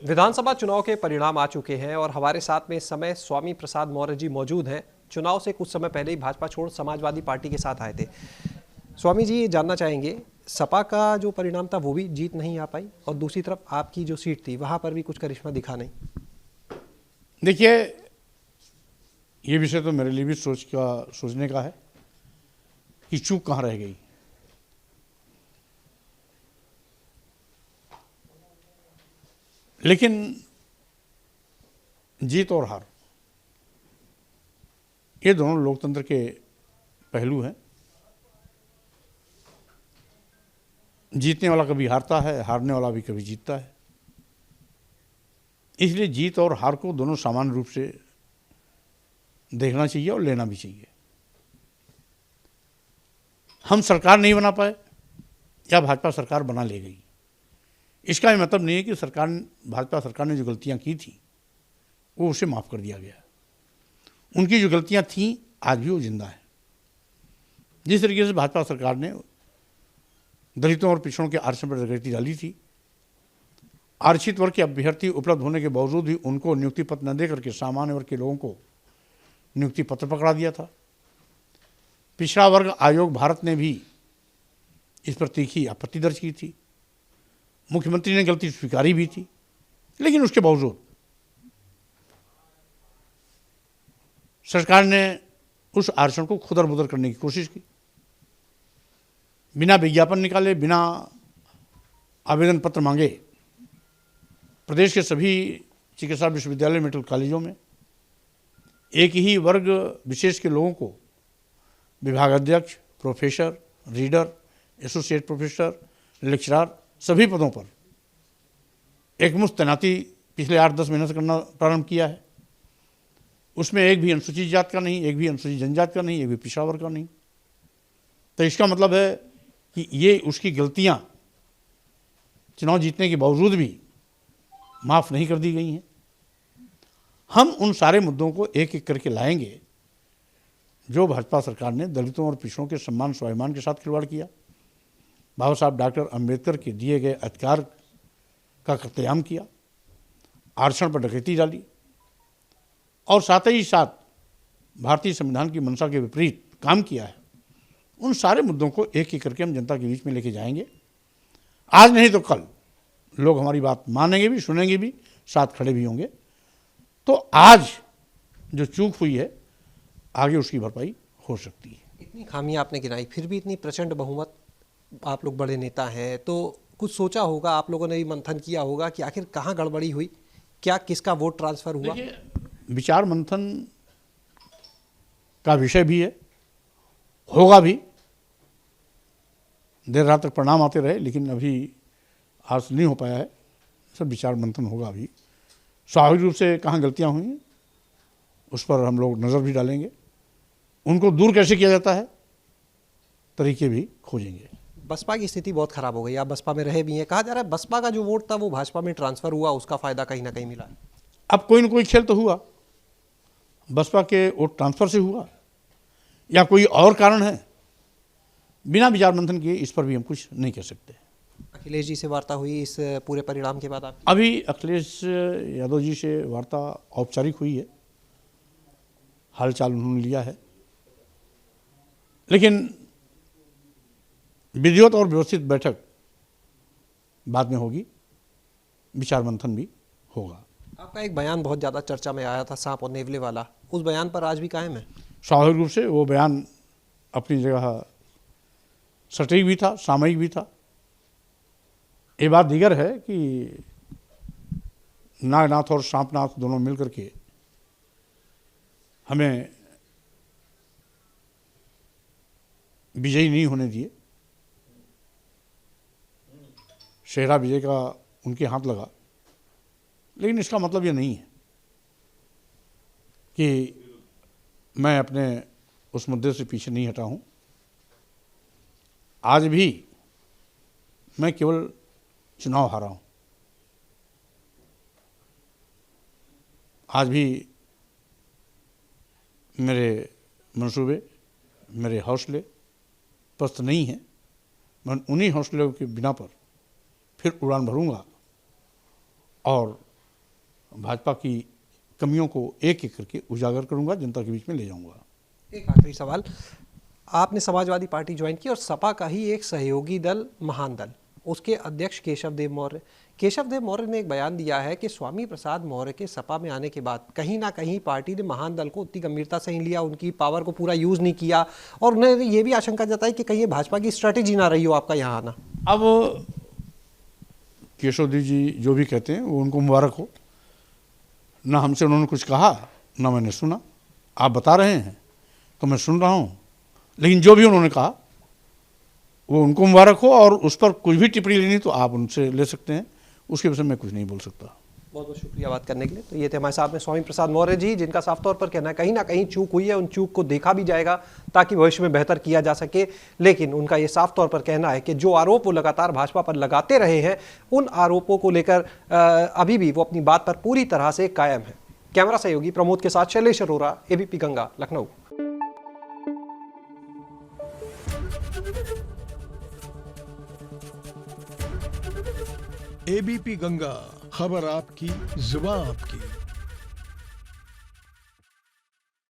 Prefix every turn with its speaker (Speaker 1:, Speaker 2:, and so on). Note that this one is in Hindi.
Speaker 1: विधानसभा चुनाव के परिणाम आ चुके हैं और हमारे साथ में इस समय स्वामी प्रसाद मौर्य जी मौजूद हैं। चुनाव से कुछ समय पहले ही भाजपा छोड़ समाजवादी पार्टी के साथ आए थे। स्वामी जी, ये जानना चाहेंगे, सपा का जो परिणाम था वो भी जीत नहीं आ पाई और दूसरी तरफ आपकी जो सीट थी वहां पर भी कुछ करिश्मा दिखा नहीं।
Speaker 2: देखिए, ये विषय तो मेरे लिए भी सोचने का है कि चूक कहाँ रह गई। लेकिन जीत और हार, ये दोनों लोकतंत्र के पहलू हैं। जीतने वाला कभी हारता है, हारने वाला भी कभी जीतता है। इसलिए जीत और हार को दोनों समान रूप से देखना चाहिए और लेना भी चाहिए। हम सरकार नहीं बना पाए या भाजपा सरकार बना ले गई, इसका ये मतलब नहीं है कि भाजपा सरकार ने जो गलतियां की थी वो उसे माफ़ कर दिया गया। उनकी जो गलतियां थीं आज भी वो जिंदा है। जिस तरीके से भाजपा सरकार ने दलितों और पिछड़ों के आरक्षण पर डकैती डाली थी, आरक्षित वर्ग के अभ्यर्थी उपलब्ध होने के बावजूद भी उनको नियुक्ति पत्र न दे करके सामान्य वर्ग के लोगों को नियुक्ति पत्र पकड़ा दिया था। पिछड़ा वर्ग आयोग भारत ने भी इस पर तीखी आपत्ति दर्ज की थी। मुख्यमंत्री ने गलती स्वीकारी भी थी, लेकिन उसके बावजूद सरकार ने उस आरक्षण को खुदर-बुदर करने की कोशिश की। बिना विज्ञापन निकाले, बिना आवेदन पत्र मांगे प्रदेश के सभी चिकित्सा विश्वविद्यालय, मेडिकल कॉलेजों में एक ही वर्ग विशेष के लोगों को विभागाध्यक्ष, professor, reader, associate professor, lecturer सभी पदों पर एकमुश्त तैनाती पिछले 8-10 महीने से करना प्रारंभ किया है। उसमें एक भी अनुसूचित जात का नहीं, एक भी अनुसूचित जनजात का नहीं, एक भी पिछड़ा वर्ग का नहीं। तो इसका मतलब है कि ये उसकी गलतियां चुनाव जीतने के बावजूद भी माफ़ नहीं कर दी गई हैं। हम उन सारे मुद्दों को एक एक करके लाएंगे जो भाजपा सरकार ने दलितों और पिछड़ों के सम्मान स्वाभिमान के साथ खिलवाड़ किया, बाबा साहब डॉक्टर अंबेडकर के दिए गए अधिकार का कत्लेआम किया, आरक्षण पर डकैती डाली और साथ ही साथ भारतीय संविधान की मंशा के विपरीत काम किया है। उन सारे मुद्दों को एक एक करके हम जनता के बीच में लेके जाएंगे। आज नहीं तो कल लोग हमारी बात मानेंगे भी, सुनेंगे भी, साथ खड़े भी होंगे। तो आज जो चूक हुई है आगे उसकी भरपाई हो सकती है।
Speaker 1: इतनी खामियां आपने गिनाई, फिर भी इतनी प्रचंड बहुमत, आप लोग बड़े नेता हैं तो कुछ सोचा होगा, आप लोगों ने भी मंथन किया होगा कि आखिर कहाँ गड़बड़ी हुई, क्या किसका वोट ट्रांसफर हुआ।
Speaker 2: विचार मंथन का विषय भी है, होगा भी। देर रात तक परिणाम आते रहे, लेकिन अभी आज नहीं हो पाया है। सब विचार मंथन होगा अभी। स्वाभाविक रूप से कहाँ गलतियाँ हुई उस पर हम लोग नज़र भी डालेंगे। उनको दूर कैसे किया जाता है तरीके भी खोजेंगे।
Speaker 1: बसपा की स्थिति बहुत खराब हो गई, आप बसपा में रहे भी हैं, कहा जा रहा है बसपा का जो वोट था वो भाजपा में ट्रांसफर हुआ, उसका फायदा कहीं ना कहीं मिला।
Speaker 2: अब कोई ना कोई खेल तो हुआ, बसपा के वोट ट्रांसफर से हुआ या कोई और कारण है, बिना विचार मंथन किए इस पर भी हम कुछ नहीं कह सकते।
Speaker 1: अखिलेश जी से वार्ता हुई इस पूरे परिणाम के बाद? आप
Speaker 2: अभी अखिलेश यादव जी से वार्ता औपचारिक हुई है, हालचाल उन्होंने लिया है, लेकिन विधिवत और व्यवस्थित बैठक बाद में होगी, विचार मंथन भी होगा।
Speaker 1: आपका एक बयान बहुत ज़्यादा चर्चा में आया था, सांप और नेवले वाला, उस बयान पर आज भी कायम है?
Speaker 2: स्वाभाविक रूप से वो बयान अपनी जगह सटीक भी था, सामयिक भी था। ये बात दीगर है कि नागनाथ और सांपनाथ दोनों मिलकर के हमें विजयी नहीं होने दिए। शेरा विजय का उनके हाथ लगा, लेकिन इसका मतलब ये नहीं है कि मैं अपने उस मुद्दे से पीछे नहीं हटा हूं। आज भी मैं केवल चुनाव हारा हूं। आज भी मेरे मंसूबे, मेरे हौसले पस्त नहीं हैं। मैं उन्हीं हौसलों के बिना पर फिर उड़ान भरूंगा और भाजपा की कमियों को एक एक करके उजागर करूंगा, जनता के बीच में ले जाऊंगा।
Speaker 1: एक आखिरी सवाल, आपने समाजवादी पार्टी ज्वाइन की और सपा का ही एक सहयोगी दल महान दल, उसके अध्यक्ष केशव देव मौर्य ने एक बयान दिया है कि स्वामी प्रसाद मौर्य के सपा में आने के बाद कहीं ना कहीं पार्टी ने महान दल को उतनी गंभीरता से नहीं लिया, उनकी पावर को पूरा यूज नहीं किया, और उन्होंने ये भी आशंका जताई कि कहीं ये भाजपा की स्ट्रेटेजी ना रही हो आपका यहाँ आना।
Speaker 2: अब केशव देव जी जो भी कहते हैं वो उनको मुबारक हो, ना हमसे उन्होंने कुछ कहा ना मैंने सुना, आप बता रहे हैं तो मैं सुन रहा हूँ, लेकिन जो भी उन्होंने कहा वो उनको मुबारक हो, और उस पर कुछ भी टिप्पणी लेनी तो आप उनसे ले सकते हैं, उसके विषय में मैं कुछ नहीं बोल सकता।
Speaker 1: बहुत बहुत शुक्रिया बात करने के लिए। तो ये थे हमारे साथ में स्वामी प्रसाद मौर्य जी, जिनका साफ तौर पर कहना है कहीं ना कहीं चूक हुई है, उन चूक को देखा भी जाएगा ताकि भविष्य में बेहतर किया जा सके, लेकिन उनका ये साफ तौर पर कहना है कि जो आरोप वो लगातार भाजपा पर लगाते रहे हैं उन आरोपों को लेकर अभी भी वो अपनी बात पर पूरी तरह से कायम है। कैमरा सहयोगी प्रमोद के साथ शैलेश अरोरा, एबीपी गंगा, लखनऊ।
Speaker 3: एबीपी गंगा, खबर आपकी, जुबान आपकी।